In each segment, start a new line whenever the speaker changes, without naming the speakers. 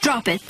Drop it.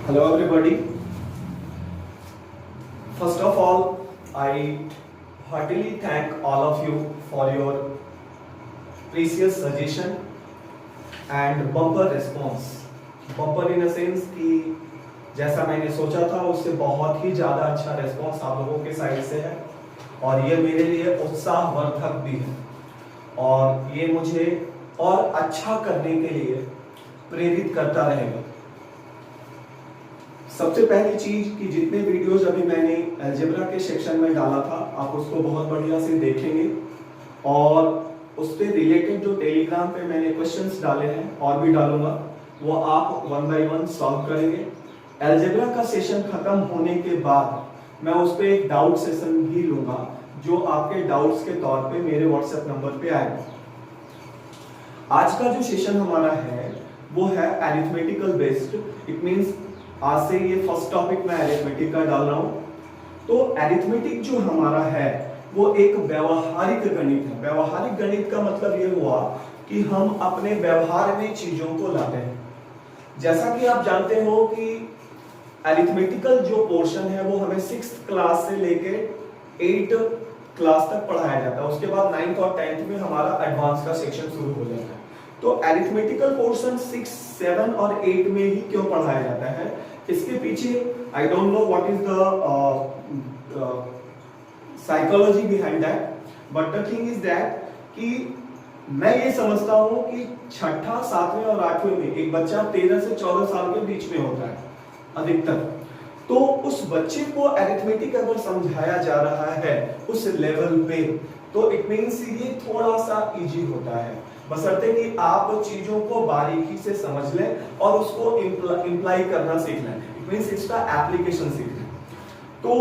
Hello everybody. First of all, I heartily thank all of you for your precious suggestion and bumper response. Bumper in a sense कि जैसा मैंने सोचा था उससे बहुत ही ज़्यादा अच्छा response आप लोगों के साइड से है और ये मेरे लिए उत्साहवर्धक भी है और ये मुझे और अच्छा करने के लिए प्रेरित करता रहेगा। सबसे पहली चीज कि जितने वीडियोस अभी मैंने अलजेब्रा के सेक्शन में डाला था आप उसको बहुत बढ़िया से देखेंगे और उससे रिलेटेड जो टेलीग्राम पे मैंने क्वेश्चंस डाले हैं और भी डालूंगा वो आप वन बाय वन सॉल्व करेंगे। अलजेब्रा का सेशन खत्म होने के बाद मैं उस पर एक डाउट सेशन भी लूंगा जो आपके डाउट्स के तौर पे मेरे व्हाट्सएप नंबर पे आएगा। आज का जो सेशन हमारा है वो है अरिथमेटिकल बेस्ड। इट मींस आज से ये फर्स्ट टॉपिक मैं अरिथमेटिक का डाल रहा हूँ। तो अरिथमेटिक जो हमारा है वो एक व्यवहारिक गणित है। व्यवहारिक गणित का मतलब ये हुआ कि हम अपने व्यवहार में चीजों को लाते हैं। जैसा कि आप जानते हो कि अरिथमेटिकल जो पोर्शन है वो हमें 6th क्लास से लेके 8th क्लास तक पढ़ाया जाता है। उसके बाद 9th और 10th में हमारा एडवांस का सेक्शन शुरू हो जाता है। तो अरिथमेटिकल पोर्शन 6, 7 और 8 में ही क्यों पढ़ाया जाता है, इसके पीछे I don't know what is the psychology behind that, but the thing is that कि मैं ये समझता हूँ कि छठा, 7वें और 8वें में एक बच्चा 13 से 14 साल के बीच में होता है अधिकतर। तो उस बच्चे को अरिथमेटिक अगर समझाया जा रहा है उस लेवल पे तो इट मींस ये थोड़ा सा इजी होता है, बशर्ते कि आप चीजों को बारीकी से समझ लें और उसको इम्प्लाई करना सीख लें। इट मींस इसका एप्लीकेशन सीख लें। तो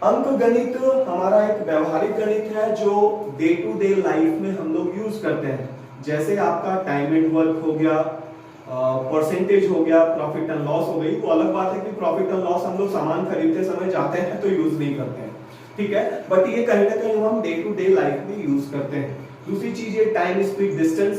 अंक गणित हमारा एक व्यवहारिक गणित है जो डे टू डे लाइफ में हम लोग यूज करते हैं। जैसे आपका टाइम एंड वर्क हो गया, परसेंटेज हो गया, प्रॉफिट एंड लॉस हो गई। वो अलग बात है कि प्रॉफिट एंड लॉस हम लोग सामान खरीदते समय जाते हैं तो यूज नहीं करते हैं, ठीक है, बट ये कहीं ना कहीं हम डे टू डे लाइफ में यूज करते हैं। दूसरी चीज है टाइम, स्पीड, डिस्टेंस,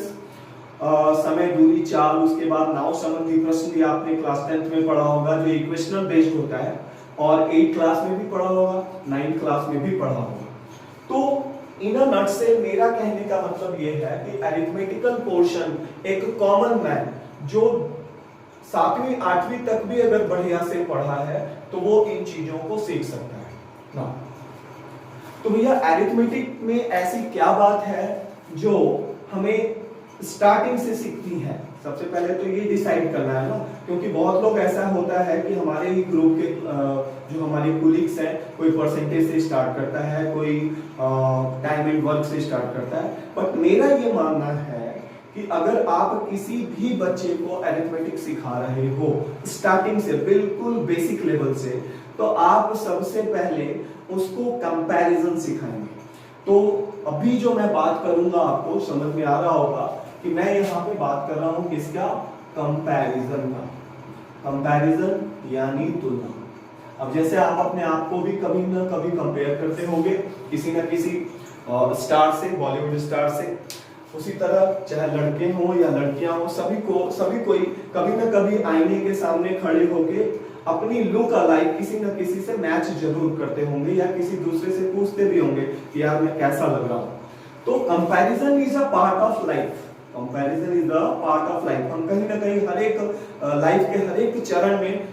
समय, दूरी, चाल। उसके बाद नाव संबंधी प्रश्न भी आपने क्लास 10th में पढ़ा होगा जो इक्वेशनल बेस्ड होता है और 8th क्लास में भी पढ़ा होगा, 9th क्लास में भी पढ़ा होगा। तो इन अ नटसेल मेरा कहने का मतलब ये है कि अरिथमेटिकल पोर्शन एक कॉमन मैन जो 7वीं 8वीं तक भी अगर बढ़िया से पढ़ा है तो वो इन चीजों को सीख सकता है ना। तो भैया अरिथमेटिक में ऐसी क्या बात है जो हमें स्टार्टिंग से सीखनी है? सबसे पहले तो ये डिसाइड करना है ना, क्योंकि बहुत लोग ऐसा होता है कि हमारे ही ग्रुप के जो हमारे कोलिग्स हैं, कोई परसेंटेज से स्टार्ट करता है, कोई टाइम एंड वर्क से स्टार्ट करता है। बट मेरा ये मानना है कि अगर आप किसी भी बच्चे को अरिथमेटिक सिखा रहे हो स्टार्टिंग से, बिल्कुल बेसिक लेवल से, तो आप सबसे पहले उसको कंपैरिजन सिखाएंगे। तो अभी जो मैं बात करूंगा आपको समझ में आ रहा होगा कि मैं यहाँ पे बात कर रहा हूँ किसका? कंपैरिजन का। कंपैरिजन यानी तुलना। अब जैसे आप अपने आप को भी कभी ना कभी कंपेयर करते होंगे किसी ना किसी स्टार से, बॉलीवुड स्टार से। उसी तरह चाहे लड़के हों या लड़कियां हों, सभी कोई कभी ना कभी आईने के सामने खड़े होके अपनी लुक अलाइक किसी न किसी से मैच जरूर करते होंगे या किसी दूसरे से पूछते भी होंगे कि यार मैं कैसा लग रहा हूँ। तो comparison is a part of life. Comparison is a part of life. हम कहीं ना कहीं हर एक लाइफ के हर एक चरण में,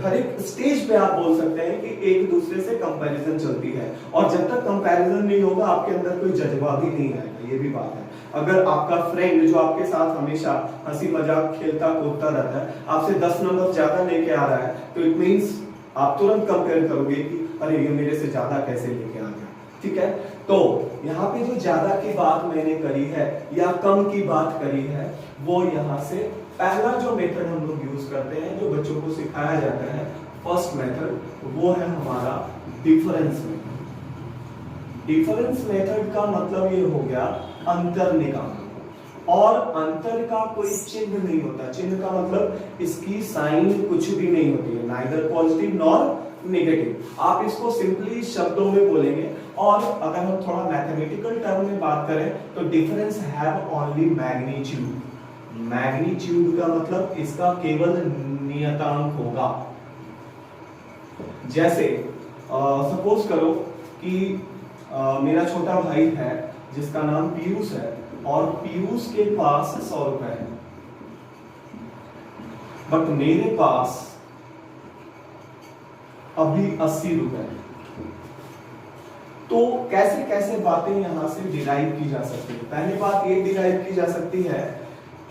हर एक स्टेज पे आप बोल सकते हैं कि एक दूसरे से कंपैरिजन चलती है। और जब तक कंपैरिजन नहीं होगा आपके अंदर कोई जज्बा भी नहीं आएगा, ये भी बात है। अगर आपका फ्रेंड जो आपके साथ हमेशा हंसी मजाक खेलता कूदता रहता है आपसे 10 नंबर ज्यादा लेके आ रहा है, तो इट मींस आप तुरंत कंपेयर करोगे कि अरे ये मेरे से ज्यादा कैसे लेके आ गया। ठीक है, तो यहाँ पे जो ज्यादा की बात मैंने करी है या कम की बात करी है, वो यहाँ से पहला जो मेथड हम लोग यूज करते हैं, जो बच्चों को सिखाया जाता है, फर्स्ट मेथड, वो है हमारा डिफरेंस मेथड। डिफरेंस मेथड का मतलब ये हो गया अंतर निकालना। और अंतर का कोई चिन्ह नहीं होता। चिन्ह का मतलब इसकी साइन कुछ भी नहीं होती है, नाइदर पॉजिटिव नॉर नेगेटिव। आप इसको सिंपली शब्दों में बोलेंगे। और अगर हम थोड़ा मैथमेटिकल टर्म में बात करें तो difference have only magnitude. Magnitude का मतलब इसका केवल नियतांक होगा। जैसे सपोज करो कि मेरा छोटा भाई है जिसका नाम पीयूष है और पीयूष के पास 100 रुपए है, बट मेरे पास अभी 80 रुपए है। तो कैसे कैसे बातें यहां से डिराइव की जा सकती है। पहली बात ये डिराइव की जा सकती है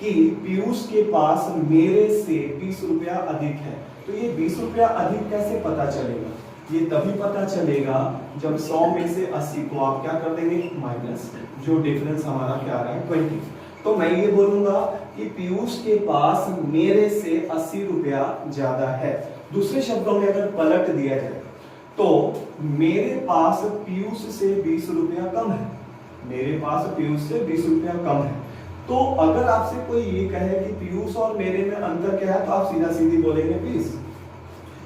कि पीयूष के पास मेरे से 20 रुपया अधिक है। तो ये 20 रुपया अधिक कैसे पता चलेगा? ये तभी पता चलेगा जब 100 में से 80 को आप क्या कर देंगे, माइनस, जो डिफरेंस हमारा क्या आ रहा है 20। तो मैं ये बोलूंगा कि पीयूष के पास मेरे से 80 रुपया ज्यादा है। दूसरे शब्दों में अगर पलट दिया जाए तो मेरे पास पीयूष से 20 रुपया कम है। मेरे पास पीयूष से 20 रुपया कम है। तो अगर आपसे कोई ये कहे कि पीयूष और मेरे में अंतर क्या है, तो आप सीधा सीधी बोलेंगे 20।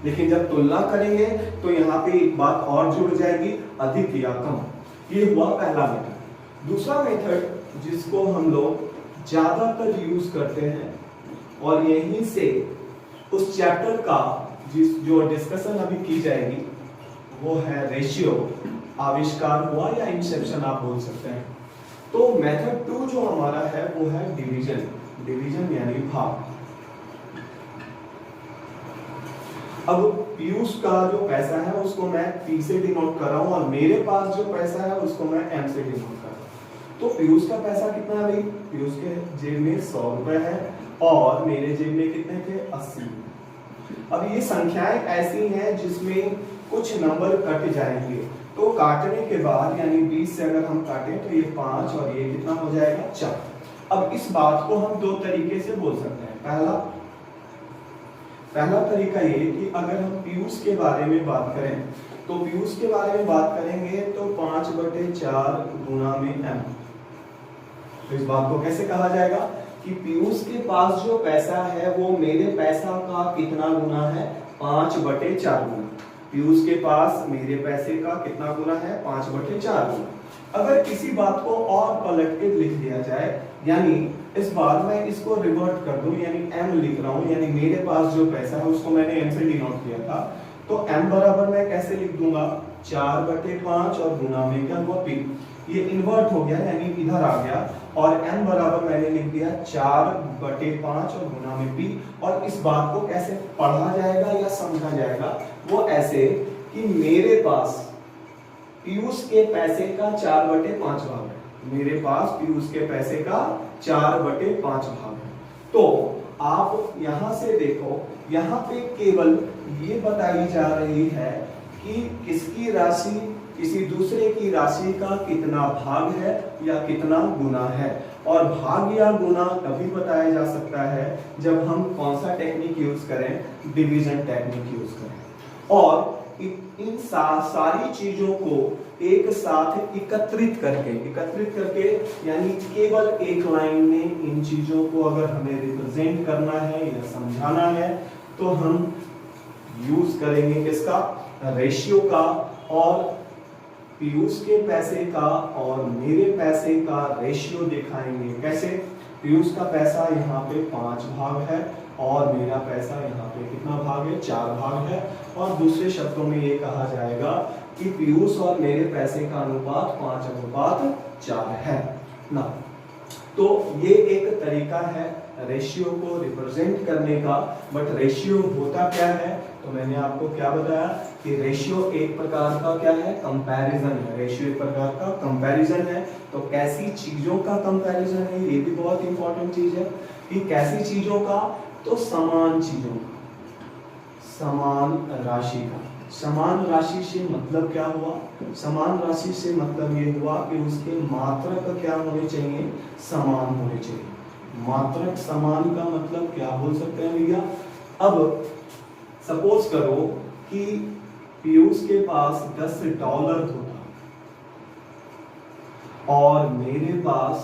लेकिन जब तुलना करेंगे तो यहाँ पे एक बात और जुड़ जाएगी, अधिक या कम। ये हुआ पहला मेथड। दूसरा मेथड जिसको हम लोग ज्यादातर यूज करते हैं और यहीं से उस चैप्टर का जो डिस्कशन अभी की जाएगी वो है रेशियो। आविष्कार हुआ या इंसेप्शन आप बोल सकते हैं। तो मेथड 2 जो हमारा है वो है डिवीजन। डिवीजन यानी भाग। अब पीयूष का जो पैसा है उसको मैं P से डिनोट कर रहा हूं और मेरे पास जो पैसा है उसको मैं M से डिनोट कर रहा हूं। तो पीयूष का पैसा कितना है भाई? पीयूष के जेब में 100 रुपए है और मेरे जेब में कितने थे? 80। अब ये संख्याएं ऐसी हैं जिसमें कुछ नंबर कट जाएंगे। तो काटने के बाद यानी 20 से अगर हम काटें तो ये 5 और ये कितना हो जाएगा? 4। अब इस बात को हम दो तरीके से बोल सकते हैं। पहला तरीका ये कि अगर हम पीयूष के बारे में बात करें तो पीयूष के बारे में बात करेंगे तो 5/4 गुना में M। तो इस बात को कैसे कहा जाएगा कि पीयूष के पास जो पैसा है वो मेरे पैसा का कितना गुना है? 5/4 गुना। पीयूष के पास मेरे पैसे का कितना गुना है? 5/4 गुना। अगर किसी बात को और पलट के लिख दिया जाए, यानी इस बार मैं इसको रिवर्ट कर दूं, यानी M लिख रहा हूं, यानी मेरे पास जो पैसा है उसको मैंने M से डिनोट किया था, तो M बराबर मैं कैसे लिख दूंगा? 4/5 और गुना में क्या हुआ? P। ये इन्वर्ट हो गया यानी इधर आ गया और M बराबर मैंने लिख दिया 4/5 और गुना में P। और इस बात को कैसे पढ़ा जाएगा या समझा जाएगा? वो ऐसे कि मेरे पास पीयूष के पैसे का 4/5 भाग है। मेरे पास पीयूष के पैसे का 4/5 भाग है। तो आप यहां से देखो, यहां पे केवल ये बताई जा रही है कि किसकी राशि किसी दूसरे की राशि का कितना भाग है या कितना गुना है। और भाग या गुना तभी बताया जा सकता है जब हम कौन सा टेक्निक यूज करें? डिवीजन टेक्निक यूज करें। और इन सारी चीजों को एक साथ एकत्रित करके यानी केवल एक लाइन में इन चीजों को अगर हमें रिप्रेजेंट करना है या समझाना है तो हम यूज करेंगे किसका? रेशियो का और पीयूष के पैसे का और मेरे पैसे का रेशियो दिखाएंगे। कैसे? पीयूष का पैसा यहाँ पे 5 भाग है और मेरा पैसा यहाँ पे कितना भाग है? 4 भाग है। और दूसरे शब्दों में ये कहा जाएगा कि पीयूष और मेरे पैसे का अनुपात 5:4 है ना। तो ये एक तरीका है रेशियो को रिप्रेजेंट करने का। बट रेशियो होता क्या है? तो मैंने आपको क्या बताया कि रेशियो एक प्रकार का क्या है? कंपैरिजन है। रेशियो एक प्रकार का कंपैरिजन है। तो कैसी चीजों का कंपैरिजन है, ये भी बहुत इंपॉर्टेंट चीज है कि कैसी चीजों का? तो समान चीजों का, समान राशि का। समान राशि से मतलब क्या हुआ? समान राशि से मतलब ये हुआ कि उसके मात्रक क्या होने चाहिए? समान होने चाहिए। मात्रक समान का मतलब क्या बोल सकते हैं भैया? अब सपोज करो कि पीयूष के पास $10 होता और मेरे पास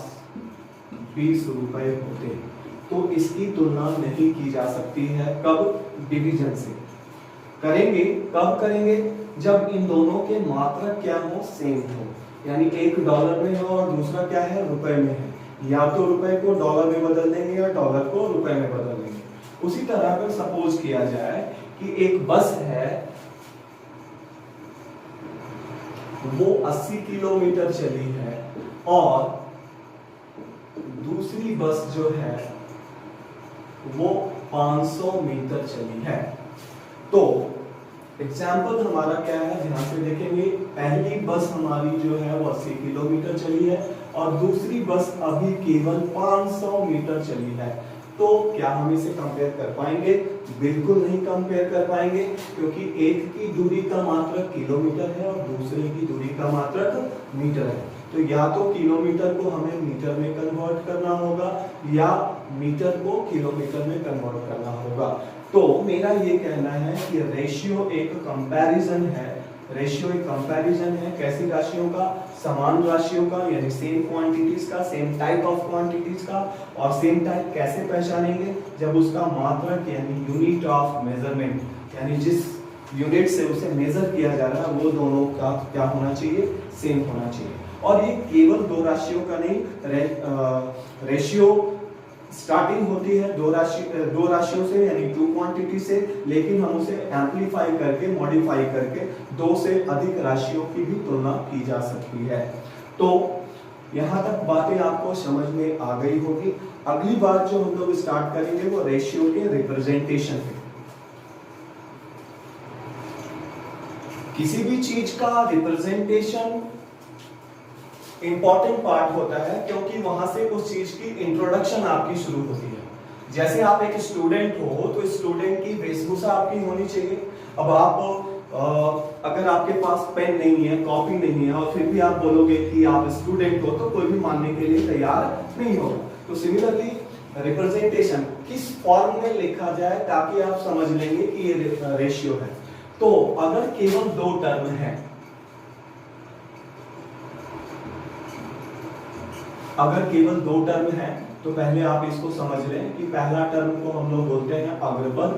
20 रुपए होते, तो इसकी तुलना नहीं की जा सकती है। कब? डिवीजन से करेंगे। कब करेंगे? जब इन दोनों के मात्रक क्या हो? सेम हो। यानी एक $1 में हो और दूसरा क्या है? रुपए में है। या तो रुपए को डॉलर में बदल देंगे या डॉलर को रुपए में बदल देंगे। उसी तरह अगर सपोज किया जाए कि एक बस है, वो 80 किलोमीटर चली है और दूसरी बस जो है वो 500 मीटर चली है। तो एग्जाम्पल हमारा क्या है? ध्यान से देखेंगे। पहली बस हमारी जो है वो 80 किलोमीटर चली है और दूसरी बस अभी केवल 500 मीटर चली है। तो क्या हम इसे कंपेयर कर पाएंगे? बिल्कुल नहीं कंपेयर कर पाएंगे, क्योंकि एक की दूरी का मात्रक किलोमीटर है और दूसरे की दूरी का मात्रक मीटर है। तो या तो किलोमीटर को हमें मीटर में कन्वर्ट करना होगा या मीटर को किलोमीटर में कन्वर्ट करना होगा। तो मेरा ये कहना है कि रेशियो एक कंपैरिजन है। रेशियो एक कंपैरिजन है। कैसी राशियों का? समान राशियों का, यानी सेम क्वांटिटीज का, सेम टाइप ऑफ क्वांटिटीज का। और सेम टाइप कैसे पहचानेंगे? जब उसका मात्रक यानी यूनिट ऑफ मेजरमेंट, यानी जिस यूनिट से उसे मेजर किया जा रहा है वो दोनों का क्या होना चाहिए? सेम होना चाहिए। और ये केवल दो राशियों का नहीं, रेशियो स्टार्टिंग होती है दो राशियों से, यानी 2 क्वांटिटी से, लेकिन हम उसे एम्पलीफाई करके, मॉडिफाई करके 2 से अधिक राशियों की भी तुलना की जा सकती है। तो यहाँ तक बातें आपको समझ में आ गई होगी। अगली बार जो हम लोग स्टार्ट करेंगे वो रेशियो के रिप्रेजेंटेशन पे। किसी भी चीज का रिप्रेजेंटेशन इंपॉर्टेंट पार्ट होता है, क्योंकि वहां से उस चीज की इंट्रोडक्शन आपकी शुरू होती है। जैसे आप एक स्टूडेंट हो तो स्टूडेंट की वेशभूषा आपकी होनी चाहिए। अब आप अगर आपके पास पेन नहीं है, कॉपी नहीं है और फिर भी आप बोलोगे कि आप स्टूडेंट हो, तो कोई भी मानने के लिए तैयार नहीं होगा। तो सिमिलरली रिप्रेजेंटेशन किस फॉर्म में लिखा जाए ताकि आप समझ लेंगे कि ये रेशियो है। तो अगर केवल 2 टर्म है, अगर केवल 2 टर्म है तो पहले आप इसको समझ लें कि पहला टर्म को हम लोग बोलते हैं अग्रपद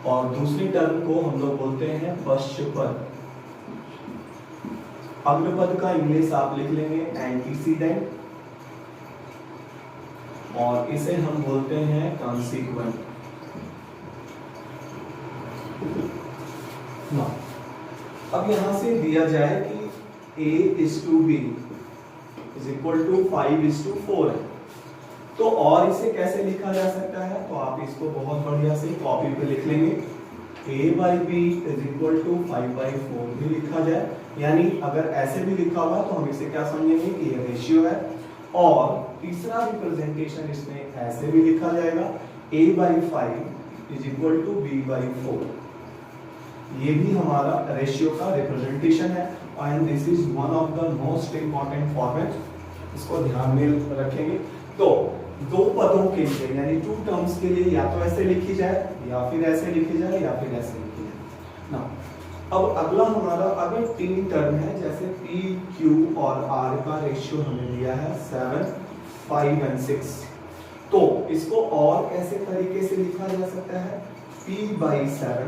और दूसरी टर्म को हम लोग बोलते हैं पश्चपद। अग्रपद का इंग्लिश आप लिख लेंगे एंटीसीडेंट और इसे हम बोलते हैं कॉन्सिक्वेंट। अब यहां से दिया जाए कि A/B is equal to 5:4 है, तो और इसे कैसे लिखा जा सकता है? तो आप इसको बहुत बढ़िया से कॉपी पे लिख लेंगे। A/B is equal to 5/4 भी लिखा जाए, यानी अगर ऐसे भी लिखा हुआ तो हम इसे क्या समझेंगे कि ये रेशियो है। और तीसरा रिप्रेजेंटेशन इसमें ऐसे भी लिखा जाएगा A/5 is equal to B/4। ये भी हमारा रेशियो का रिप्रेजेंटेशन है and this is one of the most important format, इसको ध्यान में रखेंगे। तो 2 पदों के लिए यानी 2 टर्म्स के लिए या तो ऐसे लिखी जाए या फिर ऐसे लिखी जाए या फिर ऐसे लिखी जाए ना। अब अगला हमारा अगर 3 टर्म है, जैसे P, Q और R का रेशियो हमें दिया है 7, 5 and 6, तो इसको और कैसे तरीके से लिखा जा सकता है? P/7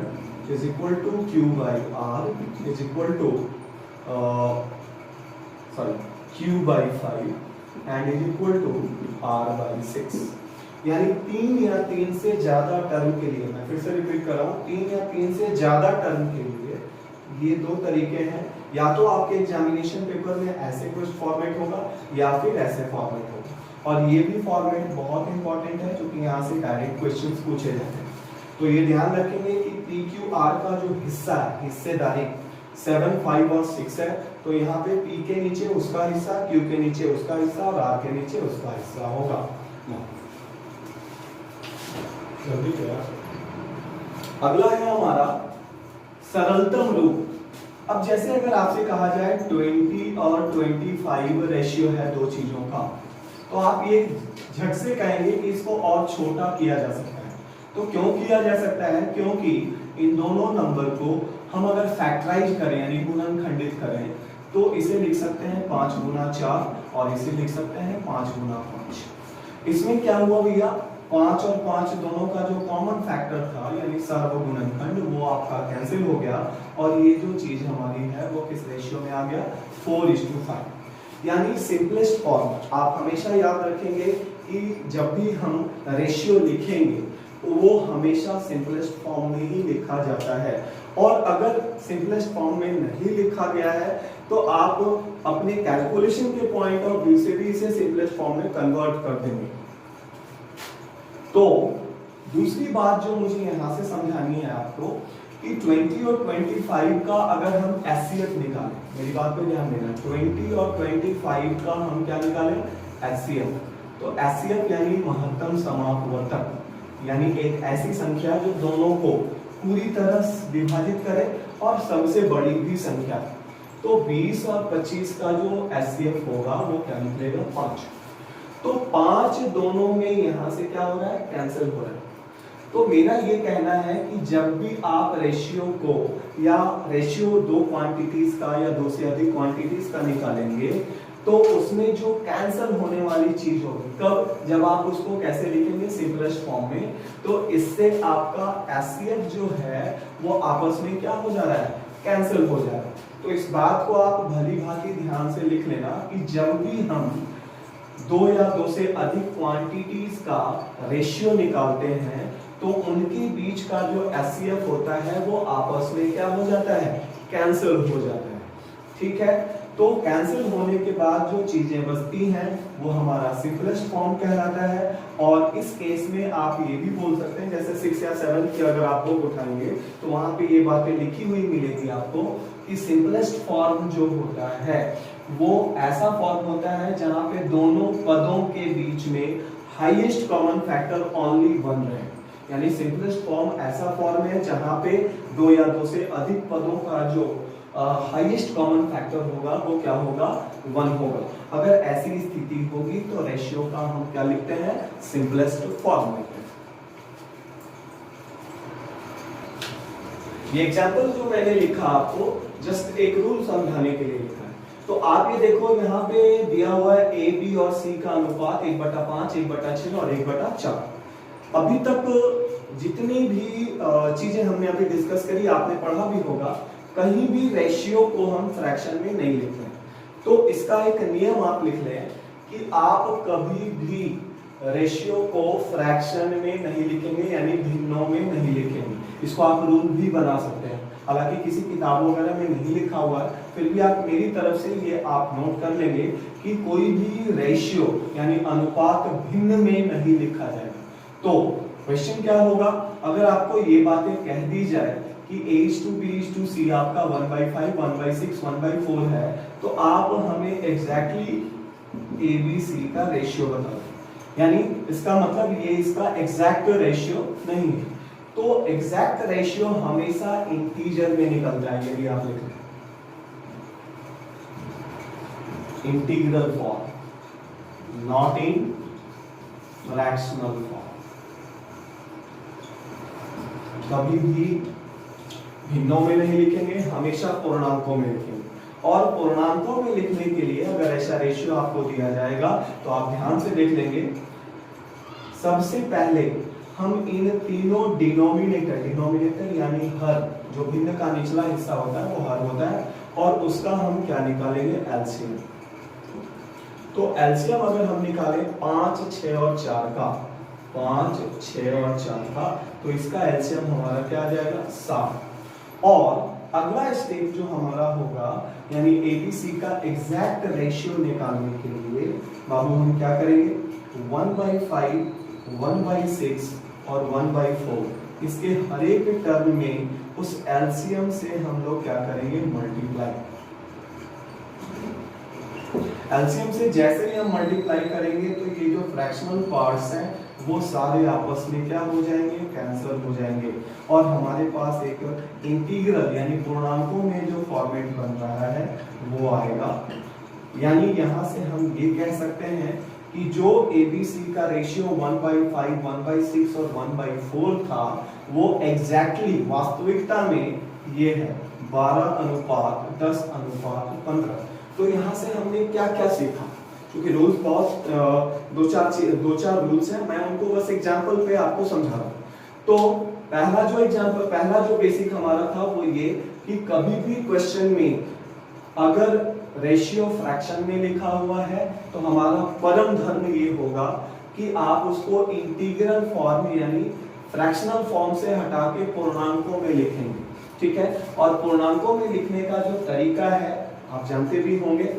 is equal to Q by R is equal to Q by 5 and is equal to R by 6। यानी 3 या 3 से ज्यादा टर्म के लिए, मैं फिर से रिपीट कर रहा हूँ, 3 या 3 से ज्यादा टर्म के लिए ये दो तरीके हैं। या तो आपके एग्जामिनेशन पेपर में ऐसे कुछ फॉर्मेट होगा या फिर ऐसे फॉर्मेट होगा। और ये भी फॉर्मेट बहुत इंपॉर्टेंट है क्योंकि यहाँ से डायरेक्ट क्वेश्चंस पूछे जाते हैं। तो ये ध्यान रखेंगे कि PQR का जो हिस्सा है, हिस्सेदारी 7, 5 और 6 है, तो यहाँ पे P के नीचे उसका हिस्सा, Q के नीचे उसका हिस्सा और R के नीचे उसका हिस्सा होगा। अगला है हमारा सरलतम रूप। अब जैसे अगर आपसे कहा जाए 20 और 25 रेशियो है दो चीजों का, तो आप ये झट से कहेंगे कि इसको और छोटा किया जा सकता है। तो क्यों किया जा सकता है? क्योंकि इन दोनों नंबर को हम अगर फैक्टराइज करें यानी गुणनखंडित करें तो इसे लिख सकते हैं 5 गुना 4 और इसे लिख सकते हैं 5 गुना 5। इसमें क्या हुआ भैया, 5 और 5 दोनों का जो कॉमन फैक्टर था यानी सर्वगुणनखंड वो आपका कैंसिल हो गया और ये जो चीज हमारी है वो किस रेशियो में आ गया, 4:5। यानी सिंपलेस्ट फॉर्म आप हमेशा याद रखेंगे कि जब भी हम रेशियो लिखेंगे वो हमेशा सिंपलेस्ट फॉर्म में ही लिखा जाता है। और अगर सिंपलेस्ट फॉर्म में नहीं लिखा गया है तो आप अपने कैलकुलेशन के पॉइंट ऑफ व्यू से भी इसे सिंपलेस्ट फॉर्म में कन्वर्ट कर देंगे। तो दूसरी बात जो मुझे यहां से समझानी है आपको कि 20 और 25 का अगर हम एचसीएफ निकालें, मेरी बात पे ध्यान देना, 20 और 25 का हम क्या निकालें, एचसीएफ। तो एचसीएफ यानी महत्तम समापवर्तक, यानी एक ऐसी संख्या जो दोनों को पूरी तरह विभाजित करे और सबसे बड़ी भी संख्या। तो 20 और 25 का जो एचसीएफ होगा वो क्या निकलेगा, 5। तो 5 दोनों में यहां से क्या हो रहा है, कैंसिल हो रहा है। तो मेरा ये कहना है कि जब भी आप रेशियो को या रेशियो दो क्वांटिटीज का या दो से अधिक क्वांटिटीज का निकालेंगे तो उसमें जो कैंसिल होने वाली चीज होगी, कब, जब आप उसको कैसे लिखेंगे, सिंपलेस्ट फॉर्म में, तो इससे आपका एचसीएफ जो है वो आपस में क्या हो जा रहा है, कैंसिल हो जा रहा है। तो इस बात को आप भली भांति ध्यान से लिख लेना कि जब भी हम दो या दो से अधिक क्वांटिटीज का रेशियो निकालते हैं तो उनके बीच का जो एचसीएफ होता है वो आपस में क्या हो जाता है, कैंसिल हो जाता है। ठीक है, तो कैंसिल होने के बाद जो चीजें बचती हैं वो हमारा सिंपलेस्ट फॉर्म कहलाता है। और इस केस में आप ये भी बोल सकते हैं, जैसे 6 या 7 की अगर आप बुक उठाएंगे तो वहां पे ये बातें लिखी हुई मिलेगी आपको कि सिंपलेस्ट फॉर्म जो होता है वो ऐसा फॉर्म होता है जहां पे दोनों पदों के बीच में हाईएस्ट कॉमन फैक्टर ओनली 1 रहे। यानी सिंपलेस्ट फॉर्म ऐसा फॉर्म है जहां पे दो या दो से अधिक पदों का जो हाईएस्ट कॉमन फैक्टर होगा वो क्या होगा, 1 होगा। अगर ऐसी स्थिति होगी तो रेशियो का हम क्या लिखते हैं, सिंपलेस्ट फॉर्म लिखते हैं। ये एग्जांपल जो मैंने लिखा आपको जस्ट एक रूल समझाने के लिए लिखा है। तो आप ये देखो यहाँ पे दिया हुआ है ए बी और सी का अनुपात 1/5, 1/6 और 1/4। अभी तक जितनी भी चीजें हमने अभी डिस्कस करी आपने पढ़ा भी होगा, कहीं भी रेशियो को हम फ्रैक्शन में नहीं लिख रहे। तो इसका एक नियम आप लिख लें कि आप कभी भी रेशियो को फ्रैक्शन में नहीं लिखेंगे यानी भिन्नों में नहीं लिखेंगे। इसको आप रूल भी बना सकते हैं, हालांकि किसी किताबों वगैरह में नहीं लिखा हुआ है, फिर भी आप मेरी तरफ से ये आप नोट कर लेंगे कि कोई भी रेशियो यानी अनुपात भिन्न में नहीं लिखा जाएगा। तो क्वेश्चन क्या होगा, अगर आपको ये बातें कह दी जाए कि A:B:C आपका 1/5, 1/6, 1/4 है, तो आप हमें एग्जैक्टली ABC का रेशियो बताओ। यानी इसका मतलब ये इसका एग्जैक्ट रेशियो नहीं है। तो एग्जैक्ट रेशियो हमेशा इंटीजर में निकलता है। यदि आप लिख लें integral form, not in fractional form. कभी भी भिन्नों में नहीं लिखेंगे, हमेशा पूर्णांकों में लिखेंगे। और पूर्णांकों में लिखने के लिए अगर ऐसा रेशियो आपको दिया जाएगा तो आप ध्यान से देख लेंगे, सबसे पहले हम इन तीनों डिनोमिनेटर यानी हर जो भिन्न का निचला हिस्सा होता है वो हर होता है, और उसका हम क्या निकालेंगे, एलसीएम। तो एलसीएम अगर हम निकालें 5, 6 और 4 का, 5, 6 और 4 का, तो इसका एलसीएम हमारा क्या आ जाएगा, 7। और अगला स्टेप जो हमारा होगा, यानी एबीसी का एग्जैक्ट रेशियो निकालने के लिए बाबू हम क्या करेंगे, 1/5, 1/6 और 1/4 इसके हर एक टर्म में उस एलसीएम से हम लोग क्या करेंगे, मल्टीप्लाई। एलसीएम से जैसे ही हम मल्टीप्लाई करेंगे तो ये जो फ्रैक्शनल पार्ट्स हैं वो सारे आपस में क्या हो जाएंगे, कैंसिल हो जाएंगे, और हमारे पास एक इंटीग्रल यानी पूर्णांकों में जो फॉर्मेट बन रहा है वो आएगा। यानी यहाँ से हम ये कह सकते हैं कि जो एबीसी का रेशियो 1/5, 1/6 और 1/4 था वो एग्जैक्टली वास्तविकता में ये है 12:10:15। तो यहाँ से हमने क्या क्या सीखा, क्योंकि रूल्स बहुत दो चार रूल्स हैं, मैं उनको बस एग्जांपल पे आपको समझा रहा हूँ। तो पहला जो बेसिक हमारा था वो ये कि कभी भी क्वेश्चन में अगर रेशियो फ्रैक्शन में लिखा हुआ है तो हमारा परम धर्म ये होगा कि आप उसको इंटीग्रल फॉर्म यानी फ्रैक्शनल फॉर्म से हटा के पूर्णांकों में लिखेंगे, ठीक है। और पूर्णांकों में लिखने का जो तरीका है आप जानते भी होंगे,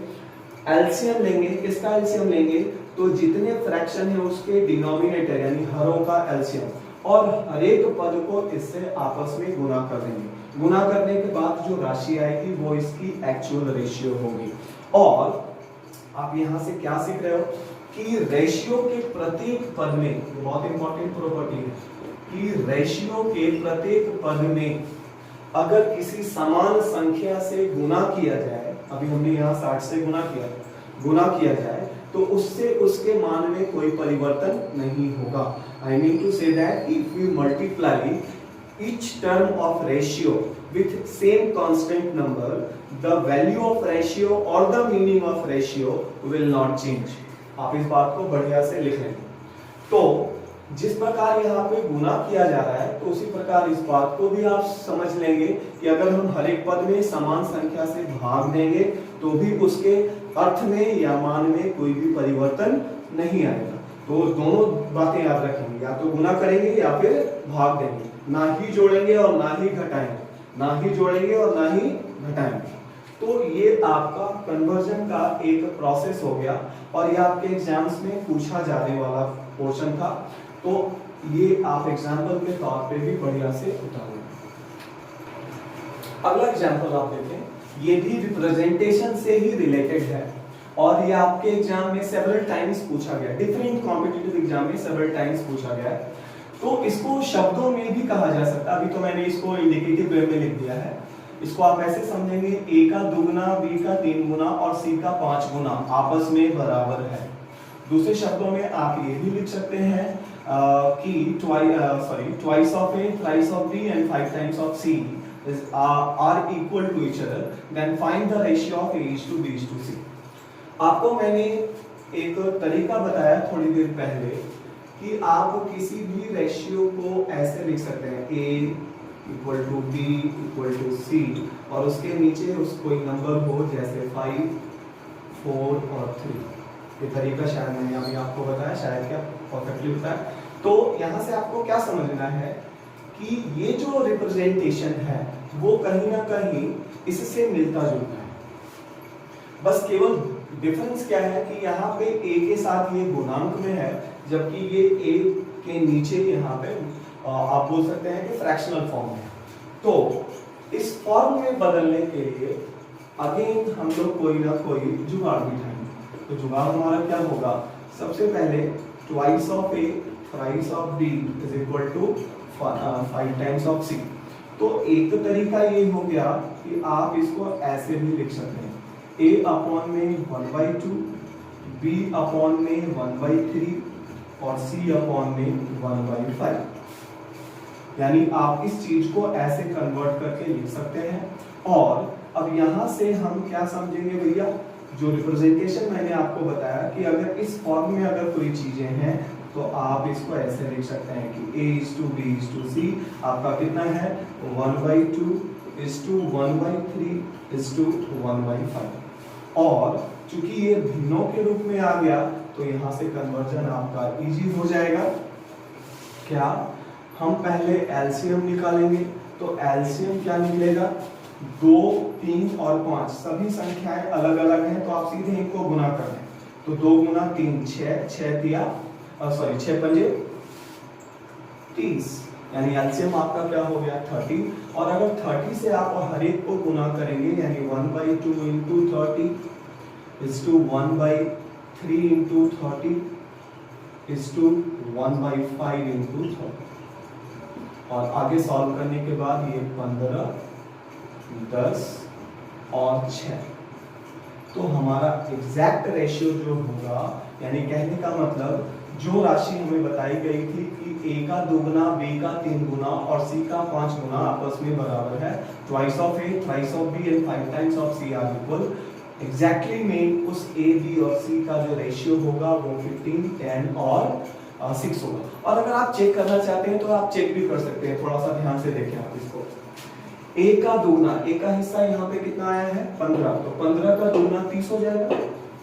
एलसीएम लेंगे। किसका एलसीएम लेंगे, तो जितने फ्रैक्शन है उसके डिनोमिनेटर यानी हरों का एलसीएम, और हर एक पद को इससे आपस में गुना कर देंगे। गुना करने के बाद जो राशि आएगी वो इसकी एक्चुअल रेशियो होगी। और आप यहाँ से क्या सीख रहे हो कि रेशियो के प्रत्येक पद में, बहुत इंपॉर्टेंट प्रॉपर्टी है कि रेशियो के प्रत्येक पद में अगर किसी समान संख्या से गुना किया जाए, अभी हमने यहाँ 60 से गुना किया जाए तो उससे उसके मान में कोई परिवर्तन नहीं होगा। I mean to say that if we multiply each term of ratio with same constant number, the value of ratio or the meaning of ratio will not change। आप इस बात को बढ़िया से लिख लें। तो जिस प्रकार यहाँ पे गुना किया जा रहा है तो उसी प्रकार इस बात को भी आप समझ लेंगे कि अगर हम हर एक पद में समान संख्या से भाग देंगे तो भी उसके अर्थ में या मान में कोई भी परिवर्तन नहीं आएगा। तो दोनों बातें याद रखेंगे, या तो गुना करेंगे या फिर भाग देंगे, ना ही जोड़ेंगे और ना ही घटाएंगे, ना ही जोड़ेंगे और ना ही घटाएंगे। तो ये आपका कन्वर्जन का एक प्रोसेस हो गया और ये आपके एग्जाम्स में पूछा जाने वाला पोर्शन था। तो ये आप एग्जाम्पल के तौर पे भी बढ़िया से उतारें। अगला एग्जाम्पल आप देखें, ये भी रिप्रेजेंटेशन से ही रिलेटेड है और ये आपके एग्जाम में सेवरल टाइम्स पूछा गया, डिफरेंट कॉम्पिटिटिव एग्जाम में सेवरल टाइम्स पूछा गया है। तो इसको शब्दों में भी कहा जा सकता है। अभी तो मैंने इसको इंडिकेटिव वे में लिख दिया है। इसको आप ऐसे समझेंगे, a का 2 गुना, b का 3 गुना और c का 5 गुना आपस में बराबर है। दूसरे शब्दों में आप ये भी लिख सकते हैं कि twice of a, thrice of b and 5 times of c are equal to each other, then find the ratio of a is to b is to c। आपको मैंने एक तरीका बताया थोड़ी देर पहले कि आप किसी भी रेशियो को ऐसे लिख सकते हैं, a equal to b equal to c और उसके नीचे कोई नंबर हो जैसे 5, 4 और 3। ये तरीका शायद मैंने अभी आपको बताया, शायद क्या परफेक्टली बताया। तो यहाँ से आपको क्या समझना है कि ये जो रिप्रेजेंटेशन है वो कहीं ना कहीं इससे मिलता जुलता है। बस केवल डिफरेंस क्या है कि यहाँ पे a के साथ ये गुणांक में है, जबकि ये a के नीचे यहाँ पे आप बोल सकते हैं कि फ्रैक्शनल फॉर्म है। तो इस फॉर्म में बदलने के लिए अगेन हम लोग कोई ना कोई जुगाड़ बिठाएंगे। तो जुगाड़ हमारा क्या होगा, सबसे पहले twice of a, thrice of b is equal to 5 times of c। तो एक तरीका ये हो गया कि आप इसको ऐसे भी लिख सकते हैं, a अपॉन में 1/2, b अपॉन में 1/3 और c अपॉन में 1/5। यानी आप इस चीज को ऐसे कन्वर्ट करके लिख सकते हैं। और अब यहाँ से हम क्या समझेंगे भैया, जो रिप्रेजेंटेशन मैंने आपको बताया कि अगर इस फॉर्म में अगर कोई चीजें हैं तो आप इसको ऐसे लिख सकते हैं कि A:B:C आपका कितना है 1/2:1/3:1/5 और चूंकि ये भिन्नों के रूप में आ गया तो यहाँ से कन्वर्जन आपका इजी हो जाएगा। क्या हम पहले एलसीएम निकालेंगे तो एलसीएम क्या निकलेगा 2, 3 और 5 सभी संख्याएं अलग अलग हैं तो आप सीधे इनको गुना कर दें तो 2 गुना 3 6 6 पंजे 30 यानी एलसीएम आपका क्या हो गया 30 और अगर 30 से आप हर एक को गुना करेंगे यानी 1/2 into 30 is to 1/3 into 30 is to 1/5 into 30 और आगे सॉल्व करने के बाद ये 15 10 और 6 तो हमारा एग्जैक्ट रेशियो जो होगा यानी कहने का मतलब जो राशि हमें बताई गई थी कि A का 2 गुना B का 3 गुना और C का 5 गुना आपस में बराबर है twice of A thrice of B and 5 times of C are equal exactly में उस A B और C का जो रेशियो होगा वो 15 10 और 6 होगा। और अगर आप चेक करना चाहते हैं तो आप चेक भी कर सकते हैं थोड़ा सा ध्यान से देखें आप इसको A का 2 गुना A का हिस्सा यहाँ पे कितना आया है 15 तो 15 का 2 गुना 30 हो जाएगा।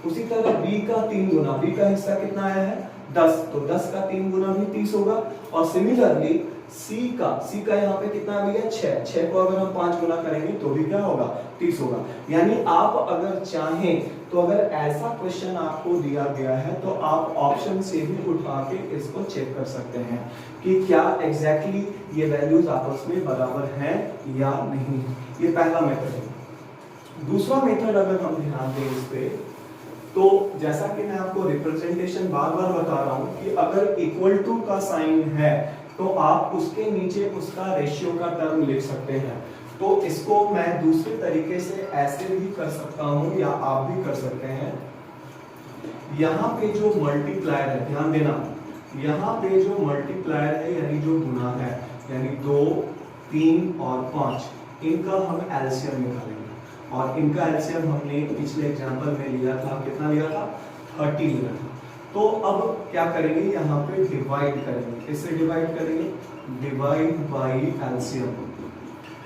उसी तरह B का 3 गुना B का हिस्सा कितना आया है 10 तो 10 का 3 गुना भी 30 होगा और सिमिलरली C का यहाँ पे कितना आ गया 6 को अगर हम 5 गुना करेंगे तो भी क्या होगा 30 होगा। यानी आप अगर चाहें तो अगर ऐसा क्वेश्चन आपको दिया गया है तो आप ऑप्शन से भी उठा के इसको चेक कर सकते हैं कि क्या एग्जैक्टली ये वैल्यूज आपस में बराबर हैं या नहीं। ये पहला मेथड है। दूसरा मेथड अगर हम ध्यान दें इस पे तो जैसा कि मैं आपको रिप्रेजेंटेशन बार बार बता रहा हूं कि अगर इक्वल टू का साइन है तो आप उसके नीचे उसका रेशियो का टर्म लिख सकते हैं। तो इसको मैं दूसरे तरीके से ऐसे भी कर सकता हूं या आप भी कर सकते हैं। यहाँ पे जो मल्टीप्लायर है ध्यान देना यहाँ पे जो मल्टीप्लायर है यानी जो गुना है यानी 2 3 और 5 इनका हम एलसीएम निकालेंगे और इनका एलसीएम हमने पिछले एग्जांपल में लिया था कितना लिया था 30 लिया था। तो अब क्या करेंगे यहाँ पे डिवाइड करेंगे। किससे डिवाइड करेंगे डिवाइड बाई एलसीएम।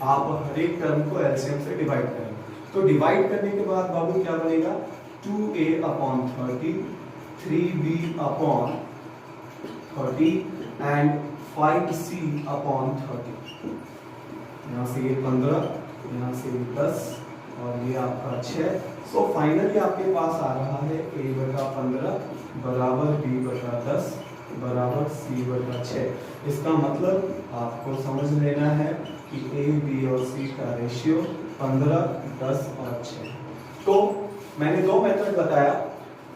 आप हर एक टर्म को एलसीएम से डिवाइड करेंगे तो डिवाइड करने के बाद बाबू क्या बनेगा 2a/30 3b/30 एंड 5c/30। यहाँ से ये 15 यहाँ से 10 और ये आपका 6 सो फाइनली आपके पास आ रहा है a/15 बराबर b/10 बराबर c/6। इसका मतलब आपको समझ लेना है कि a b और c का रेशियो 15 10 और 6। तो मैंने दो मेथड बताया।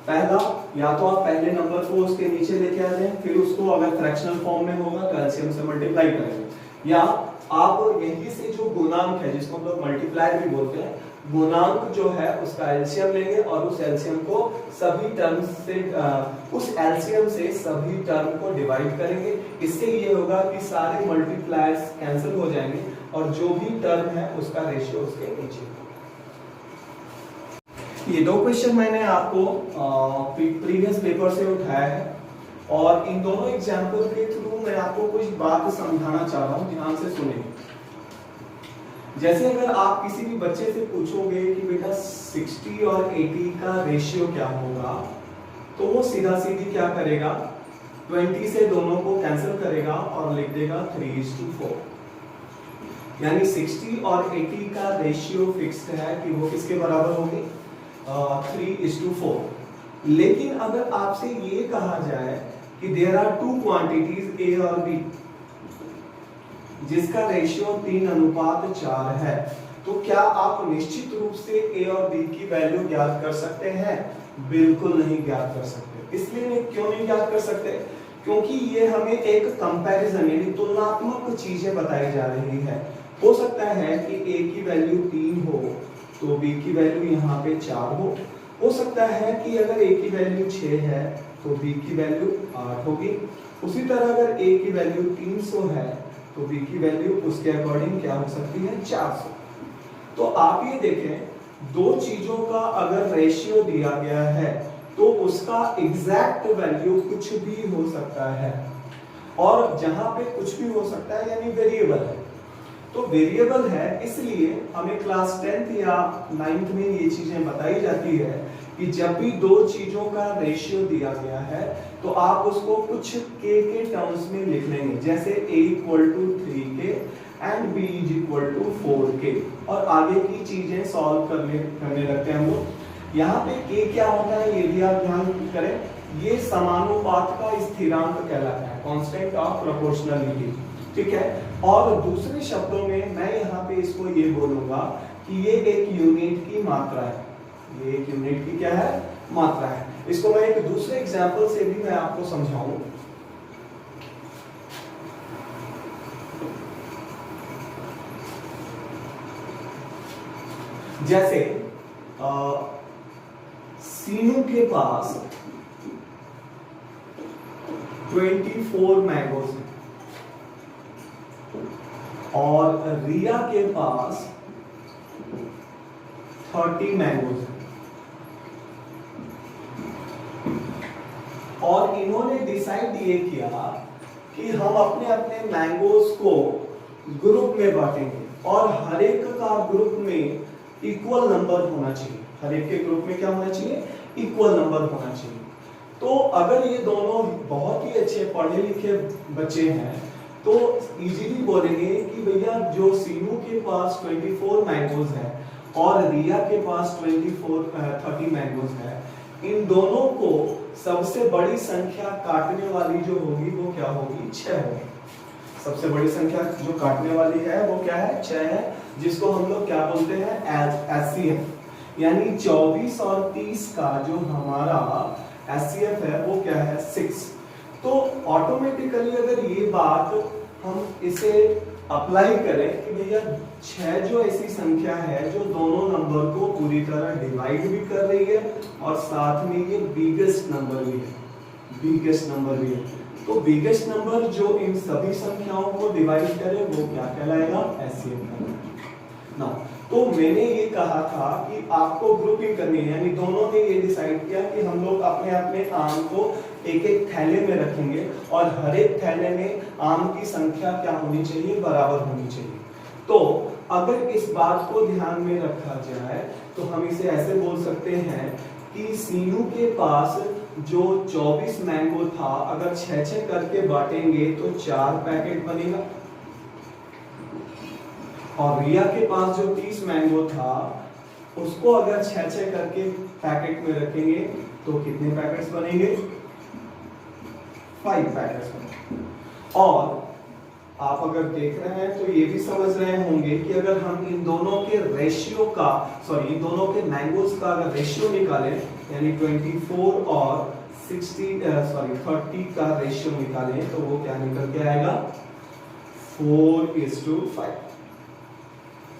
पहला या तो आप पहले नंबर को उसके नीचे लेके आ जाएं फिर उसको अगर फ्रैक्शनल फॉर्म में होगा तो एलसीएम से मल्टीप्लाई करेंगे या आप यही से जो गुणांक है जिसको हम लोग मल्टीप्लायर भी बोलते हैं गुणांक जो है उसका एलसीएम लेंगे और उस एलसीएम को सभी टर्म्स से उस एलसीएम से सभी टर्म को डिवाइड करेंगे। इससे ये होगा कि सारे मल्टीप्लायर्स कैंसिल हो जाएंगे और जो भी टर्म है उसका रेशियो उसके नीचे। ये दो क्वेश्चन मैंने आपको प्रीवियस पेपर से उठाया है और इन दोनों एग्जाम्पल के थ्रू मैं आपको कुछ बात समझाना चाह रहा हूँ। ध्यान से सुनिए। जैसे अगर आप किसी भी बच्चे से पूछोगे कि बेटा 60 और 80 का रेशियो क्या होगा तो वो सीधा सीधी क्या करेगा 20 से दोनों को कैंसिल करेगा और लिख देगा 3:4। यानी 60 और 80 का रेशियो फिक्स्ड है कि वो किसके बराबर होगी 3:4। लेकिन अगर आपसे ये कहा जाए कि there are two quantities A और B जिसका रेशियो 3:4 है तो क्या आप निश्चित रूप से A और B की वैल्यू ज्ञात कर सकते हैं? बिल्कुल नहीं ज्ञात कर सकते। इसलिए क्यों नहीं ज्ञात कर सकते? क्योंकि ये हमें एक कंपैरिजन यानी तुलनात्मक चीजें बताई जा रही है। हो सकता है कि A की वैल्यू 3 हो तो B की वैल्यू यहाँ पे 4 हो सकता है कि अगर A की वैल्यू 6 है तो B की वैल्यू 8 होगी। उसी तरह अगर A की वैल्यू 300 है तो B की वैल्यू उसके अकॉर्डिंग क्या हो सकती है 400। तो आप ये देखें दो चीजों का अगर रेशियो दिया गया है तो उसका एग्जैक्ट वैल्यू कुछ भी हो सकता है, और जहां पे कुछ भी हो सकता है यानी वेरिएबल है। तो वेरिएबल है इसलिए हमें क्लास 10th या 9th में ये चीजें बताई जाती है कि जब भी दो चीजों का रेशियो दिया गया है तो आप उसको कुछ k के टर्म्स में लिख लेंगे, जैसे a = 3k and b = 4k, और आगे की चीजें सॉल्व करने लगते हैं हम लोग। यहाँ पे k क्या होता है ये भी आप ध्यान करें, ये समानुपात का स्थिरांक कहलाता है, कांस्टेंट ऑफ प्रोपोर्शनलिटी, ठीक है। और दूसरे शब्दों में मैं यहाँ पे इसको ये बोलूंगा कि ये एक यूनिट की मात्रा है, ये एक यूनिट की क्या है, मात्रा है। इसको मैं एक दूसरे एग्जांपल से भी मैं आपको समझाऊं। जैसे सीनू के पास 24 मैंगोज हैं और रिया के पास 30 मैंगोज हैं, और इन्होंने डिसाइड ये किया कि हम अपने अपने मैंगोज को ग्रुप में बांटेंगे और हर एक का ग्रुप में इक्वल नंबर होना चाहिए, हर एक के ग्रुप में क्या होना चाहिए, इक्वल नंबर होना चाहिए। तो अगर ये दोनों बहुत ही अच्छे पढ़े लिखे बच्चे हैं तो इजीली बोलेंगे कि भैया जो सीनू के पास 24 मैंगोज है और रिया के पास 30 मैंगोज है, इन दोनों को सबसे बड़ी संख्या काटने वाली जो होगी वो क्या होगी, 6 होगी। सबसे बड़ी संख्या जो काटने वाली है वो क्या है, 6 है, जिसको हम लोग क्या बोलते हैं, एचसीएफ, यानी 24 और 30 का जो हमारा एचसीएफ है वो क्या है, 6। तो ऑटोमेटिकली अगर ये बात हम इसे अप्लाई करें कि भैया 6 जो ऐसी संख्या है जो दोनों नंबर को पूरी तरह डिवाइड भी कर रही है और साथ में ये बिगेस्ट नंबर भी है, बिगेस्ट नंबर भी है, तो बिगेस्ट नंबर जो इन सभी संख्याओं को डिवाइड करे वो क्या कहलाएगा, एचसीएफ कहलाएगा ना। तो मैंने ये कहा था कि आपको ग्रुपिंग करनी है, यानी दोनों ने ये डिसाइड किया कि हम लोग अपने अपने आम को एक एक थैले में रखेंगे और हर एक थैले में आम की संख्या क्या होनी चाहिए, बराबर होनी चाहिए। तो अगर इस बात को ध्यान में रखा जाए तो हम इसे ऐसे बोल सकते हैं कि सीनू के पास जो 24 मैंगो था अगर 6-6 करके बांटेंगे तो 4 पैकेट बनेगा, और रिया के पास जो 30 मैंगो था उसको अगर 6-6 करके पैकेट में रखेंगे तो कितने पैकेट्स बनेंगे, 5 पैकेट्स बनेंगे। और आप अगर देख रहे हैं तो ये भी समझ रहे होंगे कि अगर हम इन दोनों के रेशियो का, इन दोनों के मैंगोज का अगर रेशियो निकालें, यानी 24 और 30 का रेशियो निकालें तो वो क्या निकल के आएगा, 4:5।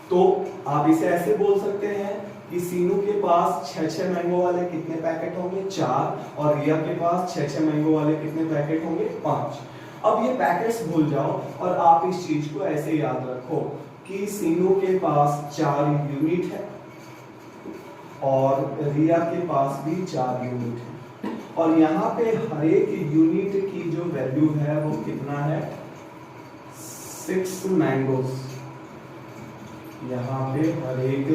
तो आप इसे ऐसे बोल सकते हैं कि सीनू के पास 6-6 मैंगो वाले कितने पैकेट होंगे, 4, और रिया के पास 6-6 मैंगो वाले कितने पैकेट होंगे, 5। अब ये पैकेट्स भूल जाओ और आप इस चीज को ऐसे याद रखो कि सीनू के पास 4 यूनिट है और रिया के पास भी 4 यूनिट है, और यहाँ पे हर एक यूनिट की जो वैल्यू है वो कितना है, 6 मैंगोज। यहाँ पे हर एक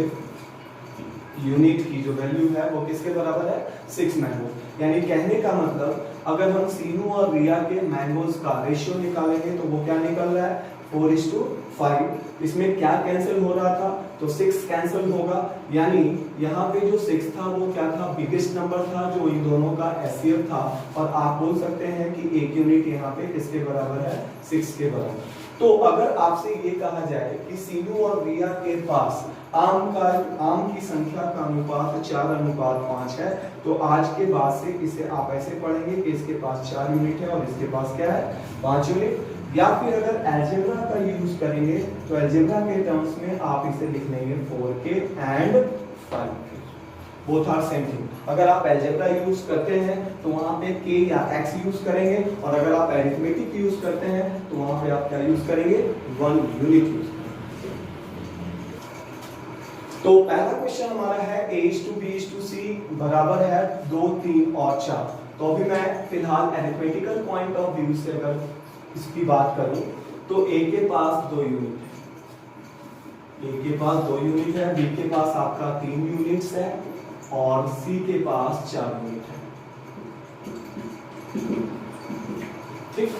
यूनिट की जो वैल्यू है वो किसके बराबर है, 6 मैंगो। यानी कहने का मतलब अगर हम सीनू और रिया के मैंगोज का रेशियो निकालेंगे तो वो क्या निकल रहा है, 4:5। इसमें क्या कैंसिल हो रहा था, तो 6 कैंसिल होगा, यानी यहाँ पे जो 6 था वो क्या था, बिगेस्ट नंबर था जो इन दोनों का एचसीएफ था, और आप बोल सकते हैं कि एक यूनिट यहाँ पे किसके बराबर है, 6 के बराबर। तो अगर आपसे ये कहा जाए कि सीनू और रिया के पास आम की संख्या का अनुपात 4:5 है, तो आज के बाद से इसे आप ऐसे पढ़ेंगे कि इसके पास 4 यूनिट है और इसके पास क्या है, 5 यूनिट। या फिर अगर अलजेब्रा का यूज करेंगे तो अलजेब्रा के टर्म्स में आप इसे लिख लेंगे 4k and 5k, both are same thing. अगर आप अलजेब्रा यूज करते हैं तो वहां पे k या x यूज करेंगे, और अगर आप अरिथमेटिक यूज करते हैं तो वहां पे आप क्या यूज करेंगे, 1 यूनिट यूज करेंगे। तो पहला क्वेश्चन हमारा है a/b/c बराबर है 2, 3 और 4। तो अभी मैं फिलहाल एरिथमेटिकल पॉइंट ऑफ व्यू से अगर इसकी बात करूं तो ए के पास 2 यूनिट है, ए के पास 2 यूनिट है, बी के पास आपका 3 यूनिट्स है और सी के पास 4 यूनिट है। ठीक,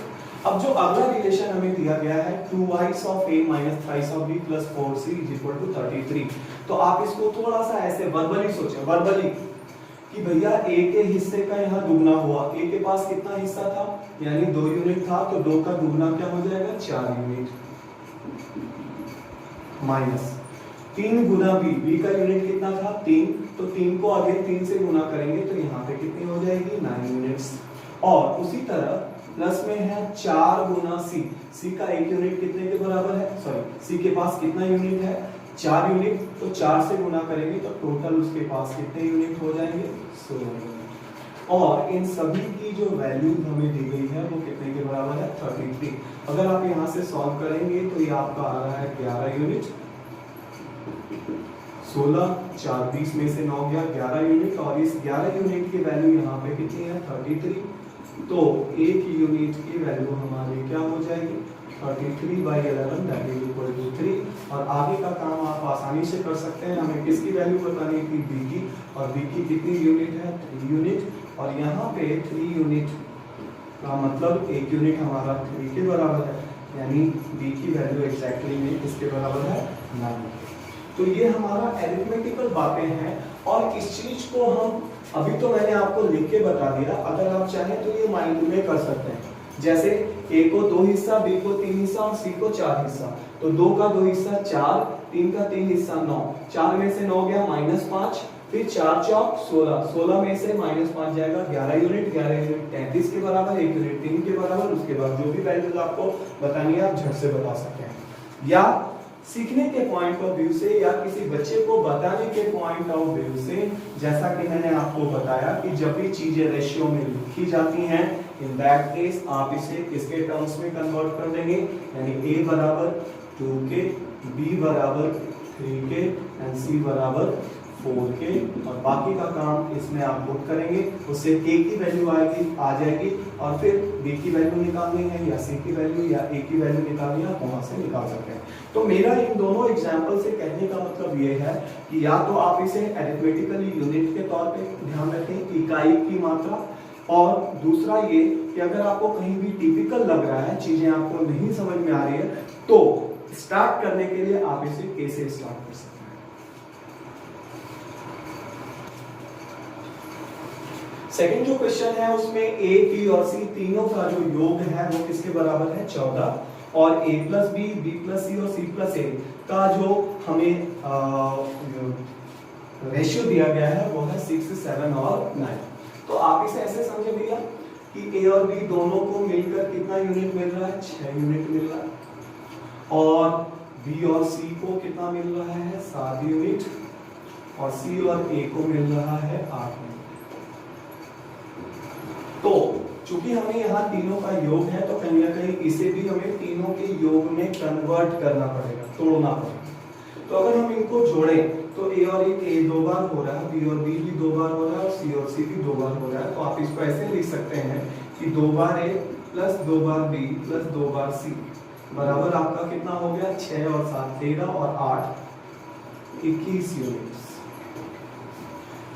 अब जो अगला रिलेशन हमें दिया गया है 2y of a minus thrice of b plus 4c is equal to 33। तो आप इसको थोड़ा सा ऐसे वर्बली सोचें, वर्बली कि भैया a के हिस्से का यहाँ दुगना हुआ, a के पास कितना हिस्सा था यानी 2 यूनिट था, तो 2 का दुगना क्या हो जाएगा 4 यूनिट माइनस 3 गुना b का यूनिट कितना था 3, तो 3 को आगे 3 से गुना करेंगे तो यहाँ पे कितनी हो जाएगी 9 यूनिट्स। और उसी तरह प्लस में है 4 गुना सी का एक यूनिट कितने के बराबर है, सॉरी सी के पास कितना यूनिट है 4 यूनिट, तो 4 से गुना करेंगे तो टोटल उसके पास कितने यूनिट हो जाएंगे 16 यूनिट। और इन सभी की जो वैल्यू हमें दी गई है वो कितने के बराबर है 33। अगर आप यहाँ से सॉल्व करेंगे तो ये आपका आ रहा है 11 यूनिट, 16 4 20 में से 9 गया 11 यूनिट, और इस 11 यूनिट की वैल्यू यहाँ पे कितनी है 33। तो एक यूनिट की वैल्यू हमारी क्या हो जाएगी 33/11 दैट इज इक्वल टू 3। और आगे का काम आप आसानी से कर सकते हैं, हमें किसकी वैल्यू बतानी थी बी की, और बी की कितनी यूनिट है 3 यूनिट, और यहाँ पे 3 यूनिट का मतलब एक यूनिट हमारा 3 के बराबर है, यानी बी की वैल्यू एग्जैक्टली में किसके बराबर है 9। तो ये हमारा एरिथमेटिकल बातें हैं, और इस चीज को हम अभी तो मैंने आपको लिख के बता दिया, अगर आप चाहें तो ये माइंड में कर सकते हैं। जैसे ए को 2 हिस्सा, बी को 3 हिस्सा और सी को 4 हिस्सा, तो 2 का 2 हिस्सा 4, 3 का 3 हिस्सा 9, 4 में से 9 गया -5, फिर 4 चौक 16, 16 में से -5 जाएगा 11 यूनिट, 11 यूनिट 33 के बराबर, 1 यूनिट 3 के बराबर। उसके बाद जो भी वैल्यूज आपको बतानी है आप झट से बता सकते हैं, या सीखने के पॉइंट ऑफ व्यू से या किसी बच्चे को बताने के पॉइंट ऑफ व्यू से, जैसा कि मैंने आपको बताया कि जब भी चीजें रेशियो में लिखी जाती हैं इन दैट केस आप इसे किसके टर्म्स में कन्वर्ट कर देंगे, यानी a बराबर 2k, b बराबर 3k एंड c बराबर 4k, और बाकी का काम इसमें आप पुट करेंगे, उससे k की वैल्यू आ जाएगी, और फिर b की वैल्यू निकालनी है या c की वैल्यू या a की वैल्यू निकालनी है, आप वहां से निकाल सकते हैं। तो मेरा इन दोनों एग्जाम्पल से कहने का मतलब ये है कि या तो आप इसे एरिथमेटिकली यूनिट के तौर पे ध्यान रखें, इकाई की मात्रा, और दूसरा ये कि अगर आपको कहीं भी टिपिकल लग रहा है, चीजें आपको नहीं समझ में आ रही है, तो स्टार्ट करने के लिए आप इसे k से स्टार्ट कर सकते हैं। सेकंड जो क्वेश्चन है उसमें a, b और c तीनों का जो योग है वो किसके बराबर है 14, और a plus B, B plus C और सी प्लस ए का जो हमें रेशियो दिया गया है वो है 6, 7 और 9। तो आप इसे ऐसे समझे भैया कि a और b दोनों को मिलकर कितना यूनिट मिल रहा है 6 यूनिट मिल रहा है, और b और c को कितना मिल रहा है 7 यूनिट, और c और a को मिल रहा है 8 यूनिट। तो चूंकि हमें यहाँ तीनों का योग है तो कहीं ना कहीं इसे भी हमें तीनों के योग में कन्वर्ट करना पड़ेगा, तोड़ना पड़ेगा। तो अगर हम इनको जोड़ें तो a और a 2 बार हो रहा है, b और b भी 2 बार हो रहा है, और c और c भी 2 बार हो रहा है। तो आप इसको ऐसे लिख सकते हैं कि 2 बार a plus 2 bar b plus 2 bar c बराबर आपका कितना हो गया 6 और 7 13 और 8 21 यूनिट्स।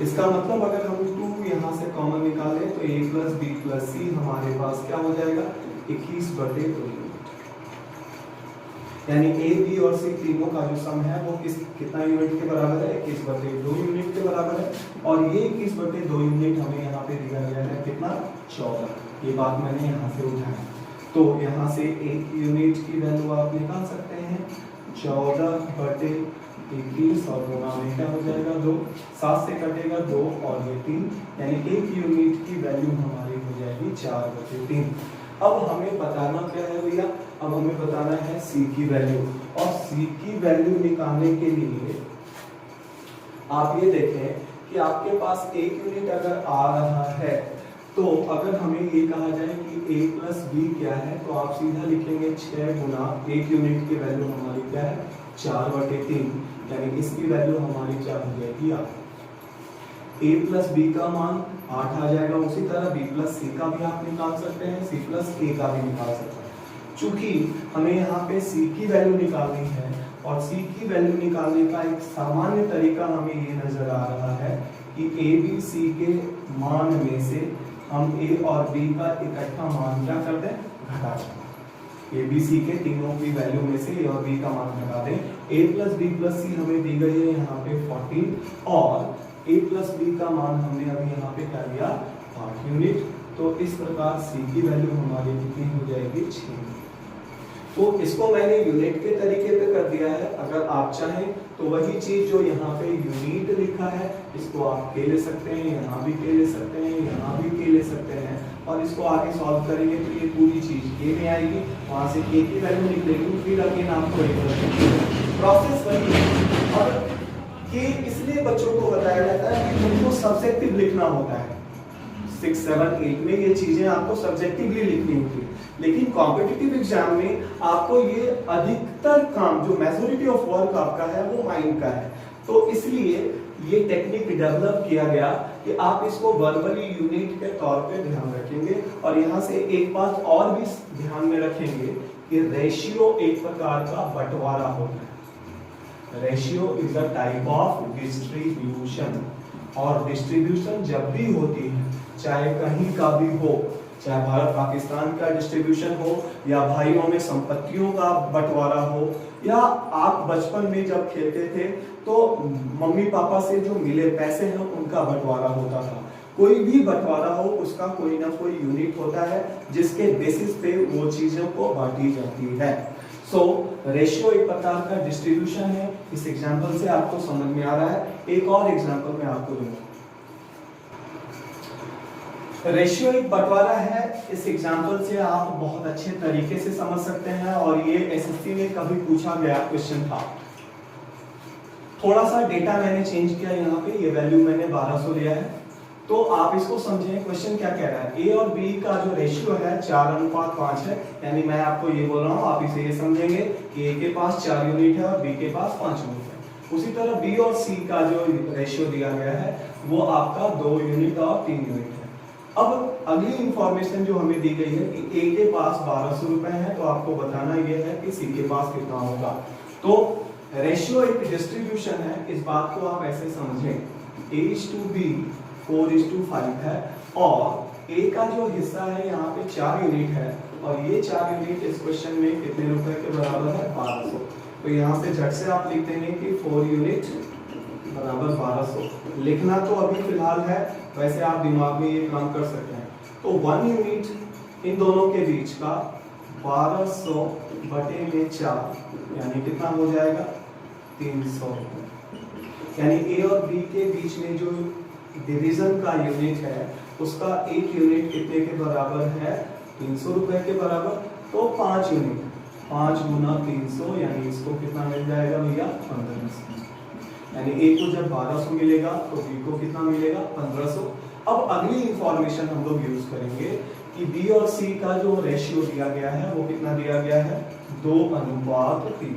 इसका मतलब अगर हम 2 यहाँ से कॉमन निकालें तो a plus b plus c हमारे पास क्या हो जाएगा 21/2 यूनिट, यानी a, b और c तीनों का जो सम है वो कितना यूनिट के बराबर है 21/2 यूनिट के बराबर है, और ये 21/2 यूनिट हमें यहाँ पे दिया गया है कितना 14। ये बात मैंने यहाँ से उठाया, तो यहाँ से 1 यूनिट की वैल्यू आप निकाल सकते हैं 14/21, और गुणा में क्या हो जाएगा 2, 7 से कटेगा 2 और ये 3, यानी 1 यूनिट की वैल्यू हमारी हो जाएगी 4/3। अब हमें बताना क्या है भैया, अब हमें बताना है c की वैल्यू, और c की वैल्यू निकालने के लिए आप ये देखें कि आपके पास 1 यूनिट अगर आ रहा है, तो अगर हमें ये कहा जाए कि a प्लस b क्या है, तो आप सीधा लिखेंगे 6 गुना 1 यूनिट की वैल्यू हमारी क्या है 4/3, यानी इसकी वैल्यू हमारी क्या हो जाएगी a प्लस b का मान 8 आ जाएगा। उसी तरह b प्लस सी का भी आप निकाल सकते हैं, c प्लस a का भी निकाल सकते हैं। चूंकि हमें यहाँ पे c की वैल्यू निकालनी है और c की वैल्यू निकालने का एक सामान्य तरीका हमें ये नजर आ रहा है कि a b c के मान में से हम a और b का इकट्ठा मान क्या कर दें, घटा दें। a b c के तीनों की वैल्यू में से a और b का मान घटा दें। a plus b plus c हमें दी गई है यहाँ पे 14 और a प्लस b का मान हमने अभी यहाँ पे कर दिया 8 यूनिट। तो इस प्रकार c की वैल्यू हमारी कितनी हो जाएगी, 6। तो इसको मैंने यूनिट के तरीके पे कर दिया है। अगर आप चाहें तो वही चीज जो यहाँ पे यूनिट लिखा है इसको आप के ले सकते हैं, यहाँ भी के ले सकते हैं, यहाँ भी के ले सकते हैं और इसको आगे सॉल्व करेंगे तो ये पूरी चीज के में आएगी, वहां से के की वैल्यू निकलेगी, फिर अगेन आपको प्रोसेस वही है। और के इसलिए बच्चों को बताया जाता है कि उनको सब्जेक्टिव लिखना होता है। 6, 7, 8 में ये चीजें आपको सब्जेक्टिवली लिखनी होती है, लेकिन कॉम्पिटिटिव एग्जाम में आपको ये अधिकतर काम जो मेजॉरिटी ऑफ वर्क आपका है वो माइंड का है। तो इसलिए ये टेक्निक डेवलप किया गया कि आप इसको वर्बली यूनिट के तौर पे ध्यान रखेंगे। और यहाँ से एक बात और भी ध्यान में रखेंगे कि रेशियो एक प्रकार का बंटवारा होता है। Ratio is a type of distribution और डिस्ट्रीब्यूशन जब भी होती है, चाहे कहीं का भी हो, चाहे भारत पाकिस्तान का डिस्ट्रीब्यूशन हो या भाइयों में संपत्तियों का बंटवारा हो या आप बचपन में जब खेलते थे तो मम्मी पापा से जो मिले पैसे हैं उनका बंटवारा होता था। कोई भी बंटवारा हो उसका कोई ना कोई यूनिट होता है जिसके बेसिस पे वो चीजों को बांटी जाती है। सो रेशियो एक प्रकार का डिस्ट्रीब्यूशन है। इस एग्जांपल से आपको समझ में आ रहा है। एक और एग्जांपल मैं आपको दूंगा। रेशियो एक बंटवारा है। इस एग्जांपल से आप बहुत अच्छे तरीके से समझ सकते हैं और ये एसएससी में कभी पूछा गया क्वेश्चन था। थोड़ा सा डेटा मैंने चेंज किया, यहाँ पे ये वैल्यू मैंने 1200 लिया है। तो आप इसको समझें, क्वेश्चन क्या कह रहा है। ए और बी का जो रेशियो है 4:5 है, यानी मैं आपको ये बोल रहा हूँ, आप इसे ये समझेंगे कि ए के पास 4 यूनिट है और बी के पास 5 यूनिट है। उसी तरह बी और सी का जो रेशियो दिया गया है वो आपका 2 यूनिट और 3 यूनिट है। अब अगली इंफॉर्मेशन जो हमें दी गई है कि ए के पास 1200 रुपए है, तो आपको बताना यह है कि सी के पास कितना होगा। तो रेशियो एक डिस्ट्रीब्यूशन है, इस बात को आप ऐसे समझें, A/B 4:5 है और ए का जो हिस्सा है यहाँ पे 4 यूनिट है और ये 4 यूनिट इस क्वेश्चन में कितने रुपए के बराबर है, 1200। तो यहाँ से झट से आप लिख देंगे कि 4 यूनिट बराबर 1200। लिखना तो अभी फिलहाल है, वैसे आप दिमाग में ये काम कर सकते हैं। तो 1 यूनिट इन दोनों के बीच का 1200 बटे में 4 यानी कितना हो जाएगा, 300। यानी ए और बी के बीच में जो डिवीजन का यूनिट है उसका एक यूनिट कितने के बराबर है, 300 रुपए के बराबर। तो 5 यूनिट, 5 गुना 300 यानी इसको कितना मिल जाएगा भैया, 1500। यानी ए को जब 1200 मिलेगा तो बी को कितना मिलेगा, 1500। अब अगली इंफॉर्मेशन हम लोग यूज करेंगे कि बी और सी का जो रेशियो दिया गया है वो कितना दिया गया है, 2:3।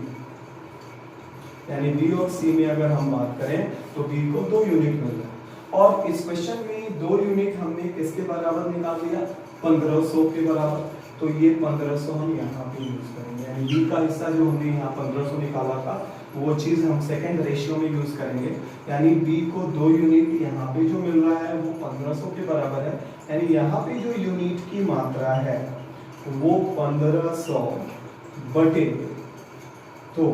यानी बी और सी में अगर हम बात करें तो बी को 2 यूनिट मिल रहा है और इस क्वेश्चन में 2 यूनिट हमने किसके बराबर निकाल दिया, 1500 के बराबर। तो ये 1500 हम यहाँ पे यूज करेंगे, यानी बी का हिस्सा जो हमने यहाँ 1500 निकाला था वो चीज हम सेकंड रेशियो में यूज करेंगे। यानी बी को 2 यूनिट यहाँ पे जो मिल रहा है वो 1500 के बराबर है। यानी यहाँ पे जो यूनिट की मात्रा है वो 1500 बटे 2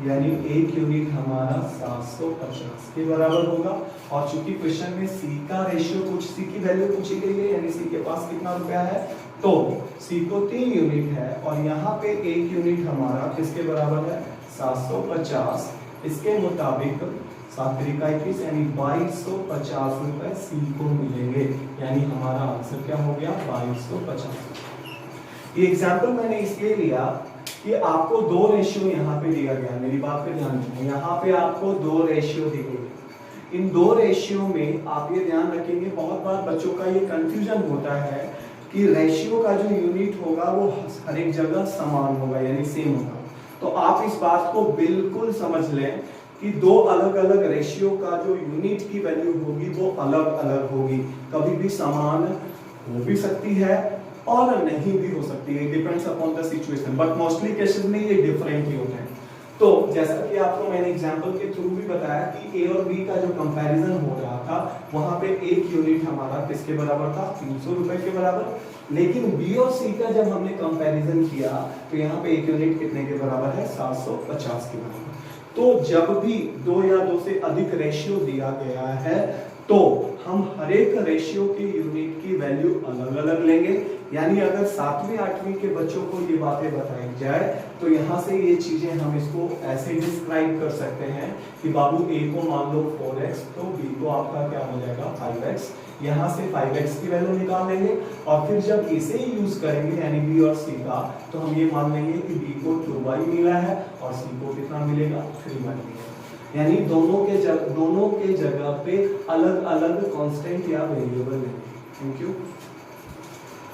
यानी एक यूनिट हमारा 750 के बराबर होगा। और चूंकि क्वेश्चन में सी का रेशियो कुछ, सी की वैल्यू पूछी गई है, यानी सी के पास कितना रुपया है, तो सी को 3 यूनिट है और यहाँ पे एक यूनिट हमारा किसके बराबर है, 750। इसके मुताबिक 7×21 यानी 2250 रुपए सी को मिलेंगे। यानी हमारा आंसर क्या हो गया, 2250। ये एग्जाम्पल मैंने इसलिए लिया कि आपको 2 रेशियो यहाँ पे दिया गया, मेरी बात पे ध्यान दें, यहाँ पे आपको 2 रेशियो दी गई। इन 2 रेशियो में आप ये ध्यान रखेंगे, बहुत बार बच्चों का ये कंफ्यूजन होता है कि रेशियो का जो यूनिट होगा वो हर एक जगह समान होगा यानी सेम होगा। तो आप इस बात को बिल्कुल समझ लें कि दो अलग अलग रेशियो का जो यूनिट की वैल्यू होगी वो अलग अलग होगी, कभी भी समान हो भी सकती है और नहीं भी हो सकती है, depends upon the situation, but mostly cases में ये डिफरेंट ही होते हैं। तो जैसा कि आपको मैंने एग्जांपल के थ्रू भी बताया कि ए और बी का जो कंपैरिजन हो रहा था, वहां पे एक यूनिट हमारा किसके बराबर था, 300 रुपए के बराबर, लेकिन बी और सी का जब हमने कंपैरिजन किया तो यहाँ पे एक यूनिट कितने के बराबर है, 750 के बराबर। तो जब भी दो या दो से अधिक रेशियो दिया गया है तो हम हर एक रेशियो के यूनिट की वैल्यू अलग अलग लेंगे। यानी अगर 7वीं 8वीं के बच्चों को ये बातें बताई जाए तो यहाँ से ये चीजें हम इसको ऐसे डिस्क्राइब कर सकते हैं कि बाबू ए को मान लो 4x, तो बी को आपका क्या हो जाएगा 5x, यहाँ से 5x की वैल्यू निकाल लेंगे और फिर जब इसे ही यूज करेंगे यानी बी और सी का, तो हम ये मान लेंगे कि बी को 2y मिला है और सी को कितना मिलेगा, 3y मिलेगा। यानी दोनों के जगह पे अलग अलग कांस्टेंट या वेरिएबल लेंगे। Thank you.